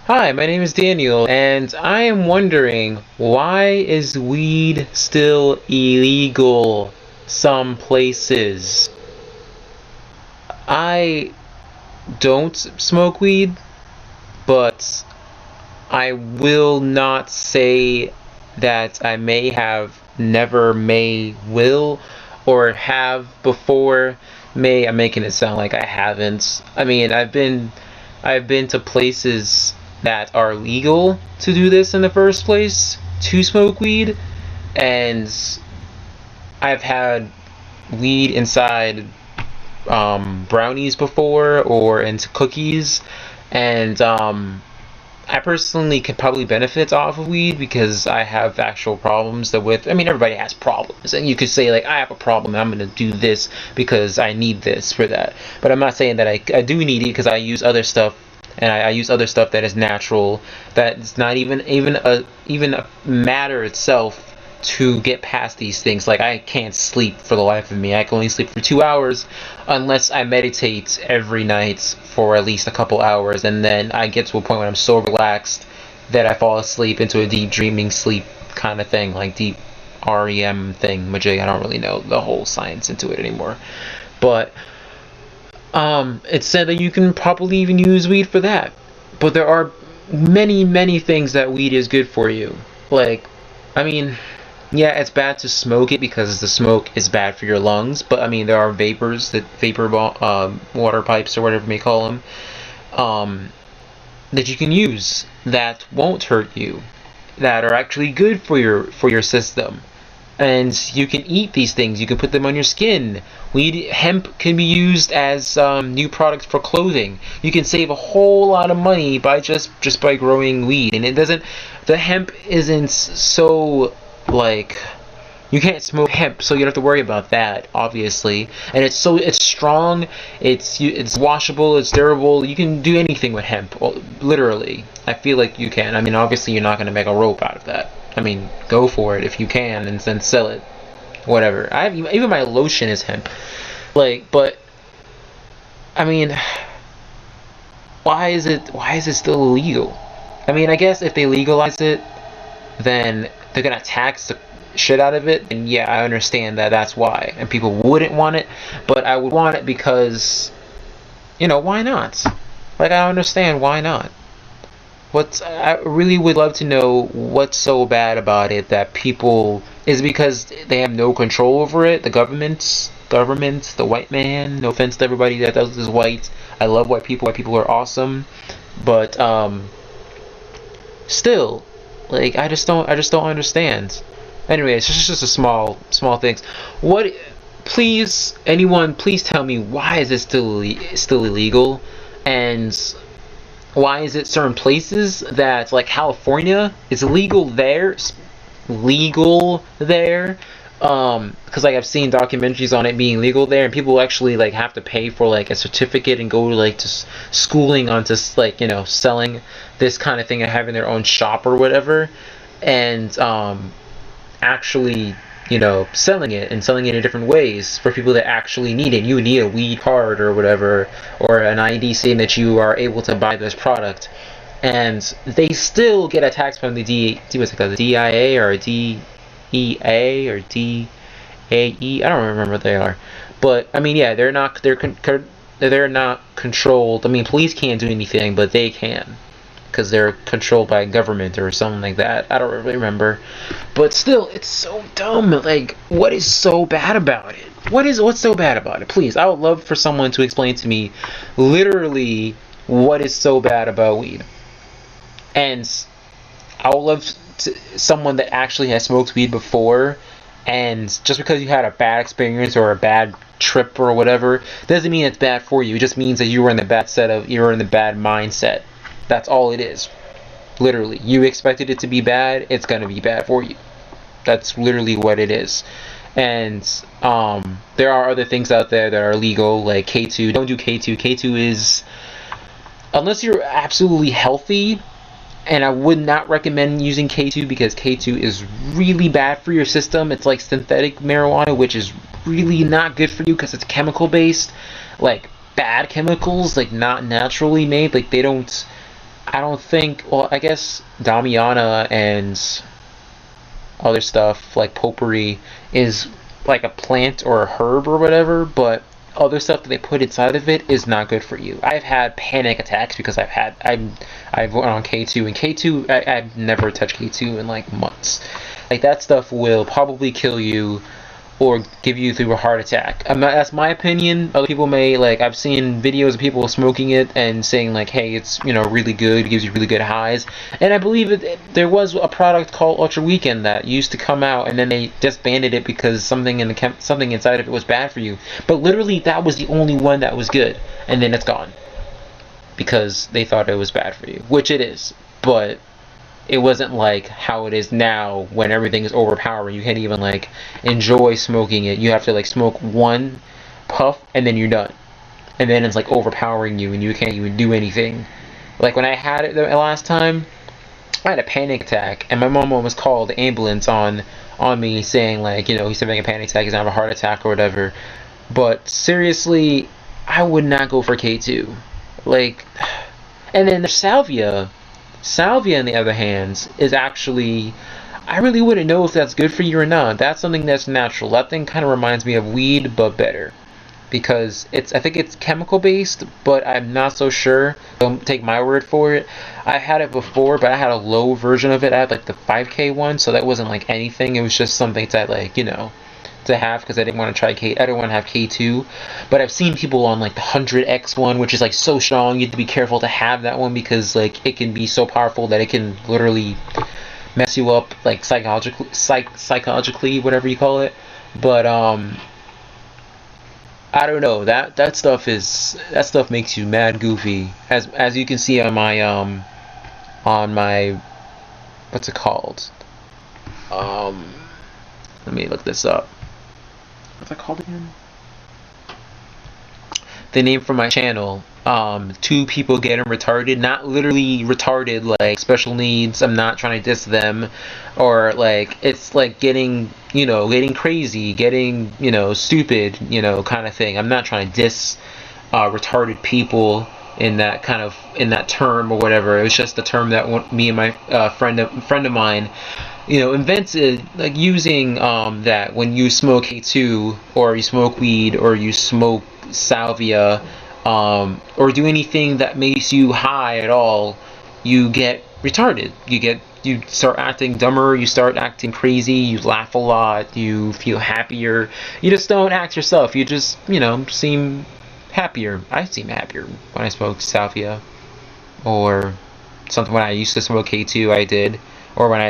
Hi, my name is Daniel, and I am wondering, why is weed still illegal some places? I don't smoke weed, but I will not say that I may have, never may, will, or have before. I'm making it sound like I haven't. I mean, I've been to places that are legal to do this in the first place, to smoke weed, and I've had weed inside brownies before, or into cookies, and I personally could probably benefit off of weed because I have actual problems that with. I mean, everybody has problems, and you could say like, I have a problem, and I'm gonna do this because I need this for that. But I'm not saying that I do need it because I use other stuff, and I use other stuff that is natural. That's not even a matter itself to get past these things. Like, I can't sleep for the life of me. I can only sleep for 2 hours unless I meditate every night for at least a couple hours, and then I get to a point where I'm so relaxed that I fall asleep into a deep dreaming sleep kind of thing, like deep REM thing. Majig, I don't really know the whole science into it anymore, but it's said that you can probably even use weed for that. But there are many things that weed is good for you. Like, I mean, yeah, it's bad to smoke it because the smoke is bad for your lungs. But I mean, there are water pipes or whatever you may call them, um, that you can use that won't hurt you, that are actually good for your system. And you can eat these things. You can put them on your skin. Hemp can be used as new products for clothing. You can save a whole lot of money by just by growing weed. And it doesn't. The hemp isn't so, like, you can't smoke hemp, so you don't have to worry about that, obviously. And it's strong, it's washable, it's durable. You can do anything with hemp, well, literally. I feel like you can. I mean, obviously you're not gonna make a rope out of that. I mean, go for it if you can, and then sell it. Whatever. I have even my lotion is hemp. Like, but I mean, why is it still illegal? I mean, I guess if they legalize it, then they're gonna tax the shit out of it, and yeah, I understand that that's why, and people wouldn't want it, but I would want it because, why not? Like, I understand why not. I really would love to know what's so bad about it that people, is it because they have no control over it? The government, the white man. No offense to everybody that does is white. I love white people. White people are awesome, but still, like, I just don't understand. Anyway, it's just a small things. What? Please, anyone, please tell me, why is it still illegal, and why is it certain places that, like California, is legal there? Because, like, I've seen documentaries on it being legal there, and people actually, like, have to pay for, like, a certificate and go to, like, to schooling onto, like, selling this kind of thing and having their own shop or whatever, and actually, selling it, and selling it in different ways for people that actually need it. You would need a weed card or whatever, or an ID saying that you are able to buy this product, and they still get a tax from the what's it called, the DIA or DEA or DAE. I don't remember what they are, but I mean, yeah, they're not controlled. I mean, police can't do anything, but they can, because they're controlled by government or something like that. I don't really remember, but still, it's so dumb. Like, what is so bad about it? What's so bad about it? Please, I would love for someone to explain to me, literally, what is so bad about weed. And I would love someone that actually has smoked weed before, and just because you had a bad experience or a bad trip or whatever doesn't mean it's bad for you. It just means that you were in the bad mindset. That's all it is. Literally, you expected it to be bad, it's gonna be bad for you. That's literally what it is. And there are other things out there that are legal, like K2. Don't do K2. K2 is, unless you're absolutely healthy, and I would not recommend using K2 because K2 is really bad for your system. It's like synthetic marijuana, which is really not good for you because it's chemical based, like bad chemicals, like not naturally made. Like, they don't. I don't think. Well, I guess Damiana and other stuff like potpourri is like a plant or a herb or whatever, but other stuff that they put inside of it is not good for you. I've had panic attacks because I've went on K2, and K2 I've never touched K2 in like months. Like that stuff will probably kill you or give you through a heart attack. That's my opinion. Other people may, like, I've seen videos of people smoking it and saying like, hey, it's, you know, really good, it gives you really good highs. And I believe there was a product called Ultra Weekend that used to come out, and then they disbanded it because something something inside of it was bad for you. But literally, that was the only one that was good, and then it's gone because they thought it was bad for you, which it is. But it wasn't like how it is now when everything is overpowering. You can't even like enjoy smoking it. You have to like smoke one puff and then you're done, and then it's like overpowering you and you can't even do anything. Like when I had it the last time, I had a panic attack, and my mom almost called the ambulance on me, saying like, you know, he's having a panic attack, he's gonna have a heart attack or whatever. But seriously, I would not go for K2. Like, and then there's Salvia. Salvia, on the other hand, is actually, I really wouldn't know if that's good for you or not. That's something that's natural. That thing kind of reminds me of weed, but better. Because I think it's chemical based, but I'm not so sure. Don't take my word for it. I had it before, but I had a low version of it. I had like the 5K one, so that wasn't like anything. It was just something to like, you know, to have, because I didn't want to try I didn't want to have K2. But I've seen people on like the 100x one, which is like so strong. You have to be careful to have that one because like it can be so powerful that it can literally mess you up, like psychologically, whatever you call it. But I don't know, that stuff makes you mad goofy, as you can see on my what's it called, let me look this up. What's it called again? The name for my channel. Two people getting retarded. Not literally retarded, like special needs. I'm not trying to diss them, or like it's like getting, you know, getting crazy, getting, you know, stupid, you know, kind of thing. I'm not trying to diss retarded people in that kind of, in that term or whatever. It was just the term that me and my friend of mine, you know, invented, like using that when you smoke K2 or you smoke weed or you smoke salvia, or do anything that makes you high at all, you get retarded. You start acting dumber, you start acting crazy, you laugh a lot, you feel happier. You just don't act yourself. You just, you know, seem happier. I seem happier when I smoke salvia, or something. When I used to smoke K2, I did, or when I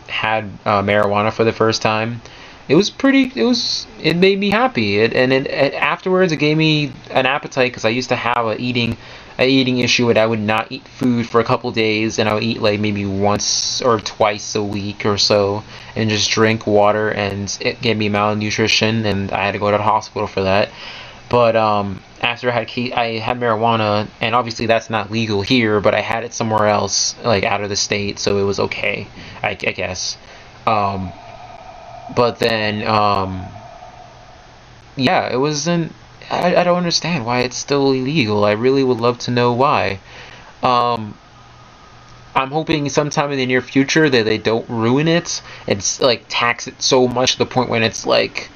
had marijuana for the first time. It made me happy. Afterwards, it gave me an appetite, because I used to have an eating issue, and I would not eat food for a couple days, and I would eat like maybe once or twice a week or so, and just drink water, and it gave me malnutrition, and I had to go to the hospital for that. But after I had marijuana, and obviously that's not legal here, but I had it somewhere else, like out of the state, so it was okay, I guess. But then, yeah, it wasn't. I don't understand why it's still illegal. I really would love to know why. Um, I'm hoping sometime in the near future that they don't ruin it. It's like tax it so much to the point when it's like,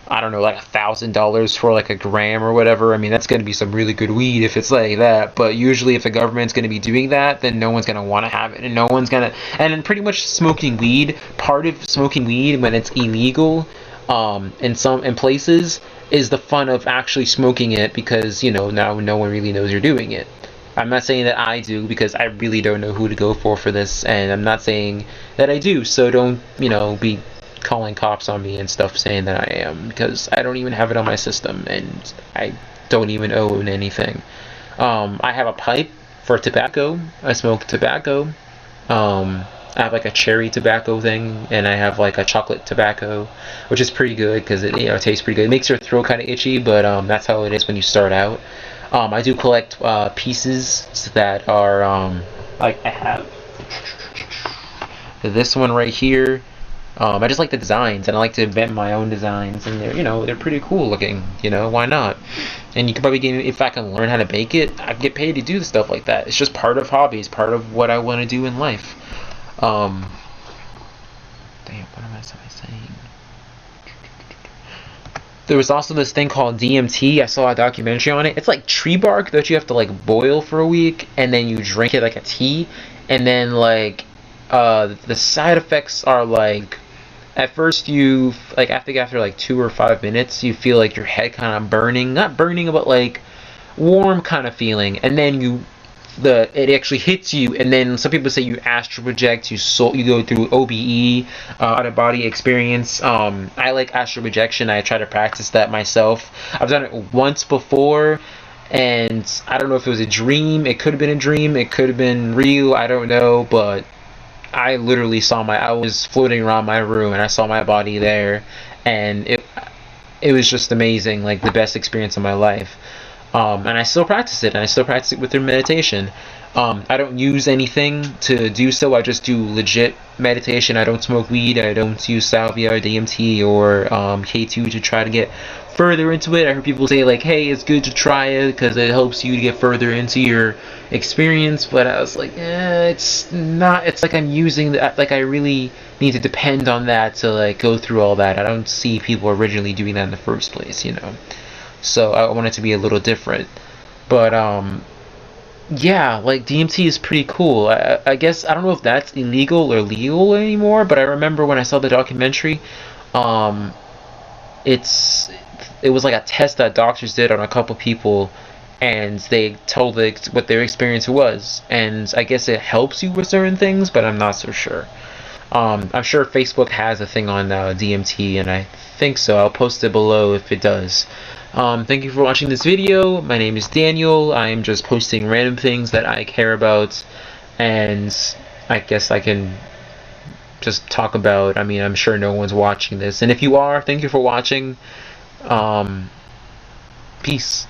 I don't know, like $1,000 for like a gram or whatever. I mean, that's going to be some really good weed if it's like that. But usually, if the government's going to be doing that, then no one's going to want to have it, and no one's going to. And then pretty much smoking weed. Part of smoking weed when it's illegal, in places, is the fun of actually smoking it, because, you know, now no one really knows you're doing it. I'm not saying that I do, because I really don't know who to go for this, and I'm not saying that I do. So don't, you know, be calling cops on me and stuff saying that I am, because I don't even have it on my system, and I don't even own anything. I have a pipe for tobacco. I smoke tobacco. I have like a cherry tobacco thing, and I have like a chocolate tobacco, which is pretty good because it, you know, tastes pretty good. It makes your throat kind of itchy, but that's how it is when you start out. I do collect pieces that are like, I have this one right here. I just like the designs, and I like to invent my own designs, and they're pretty cool looking. Why not? And you could probably get, if I can learn how to bake it, I get paid to do stuff like that. It's just part of hobbies, part of what I want to do in life. Um, Damn, what am I saying? There was also this thing called DMT. I saw a documentary on it. It's like tree bark that you have to like boil for a week, and then you drink it like a tea, and then like the side effects are like, at first you like, after like 2 or 5 minutes you feel like your head kind of burning, not burning but like warm kind of feeling, and then it actually hits you, and then some people say you astral project, you go through OBE, out of body experience. I like astral projection. I try to practice that myself. I've done it once before, and I don't know if it was a dream. It could have been a dream, it could have been real, I don't know, but I literally I was floating around my room and I saw my body there, and it was just amazing, like the best experience of my life. And I still practice it, and I still practice it with their meditation. I don't use anything to do so. I just do legit meditation. I don't smoke weed. I don't use Salvia or DMT or K2 to try to get further into it. I heard people say like, hey, it's good to try it because it helps you to get further into your experience, but I was like, it's not. It's like I'm using that, like I really need to depend on that to like go through all that. I don't see people originally doing that in the first place. So I want it to be a little different. But yeah, like DMT is pretty cool. I guess I don't know if that's illegal or legal anymore, but I remember when I saw the documentary, um, it's it was like a test that doctors did on a couple people, and they told what their experience was, and I guess it helps you with certain things, but I'm not so sure. I'm sure Facebook has a thing on DMT, and I think so. I'll post it below if it does. Thank you for watching this video. My name is Daniel. I am just posting random things that I care about, and I guess I can just talk about. I mean, I'm sure no one's watching this, and if you are, thank you for watching. Peace.